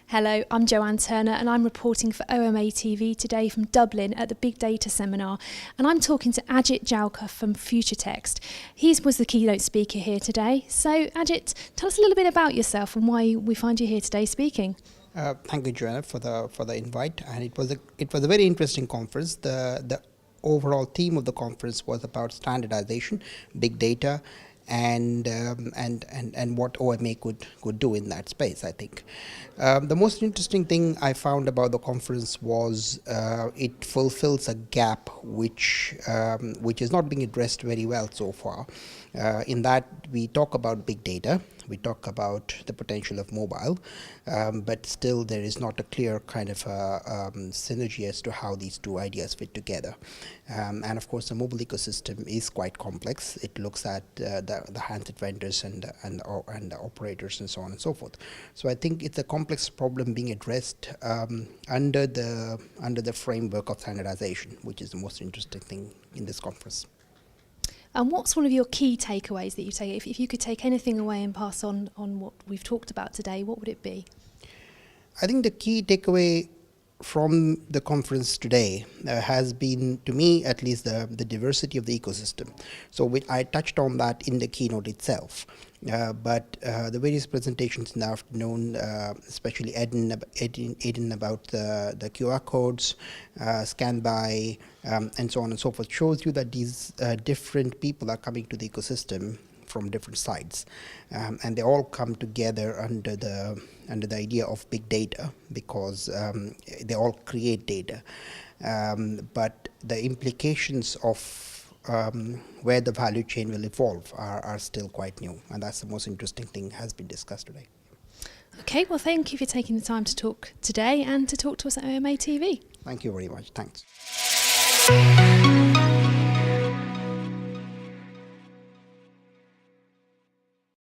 Hello, I'm Joanne Turner and I'm reporting for OMA TV today from Dublin at the Big Data Seminar, and I'm talking to Ajit Jaokar from futuretext. He was the keynote speaker here today. So Ajit, tell us a little bit about yourself and why we find you here today speaking. Thank you, Joanna, for the invite, and it was a very interesting conference. The overall theme of the conference was about standardization, big data, and what OMA could do in that space. I think the most interesting thing I found about the conference was it fulfills a gap which is not being addressed very well so far. In that we talk about big data, we talk about the potential of mobile, but still there is not a clear kind of synergy as to how these two ideas fit together. And of course, the mobile ecosystem is quite complex. It looks at the handset vendors and the operators and so on and so forth. So I think it's a complex problem being addressed under the framework of standardization, which is the most interesting thing in this conference. And what's one of your key takeaways that you take? If you could take anything away and pass on what we've talked about today, what would it be? I think the key takeaway from the conference today has been, to me at least, the diversity of the ecosystem. So I touched on that in the keynote itself, but the various presentations in the afternoon, especially Eden about the QR codes, scan by, and so on and so forth, shows you that these different people are coming to the ecosystem from different sides, and they all come together under the idea of big data, because they all create data, but the implications of where the value chain will evolve are still quite new, and that's the most interesting thing has been discussed today. Okay, well, thank you for taking the time to talk today and to talk to us at OMA TV. Thank you very much. Thanks.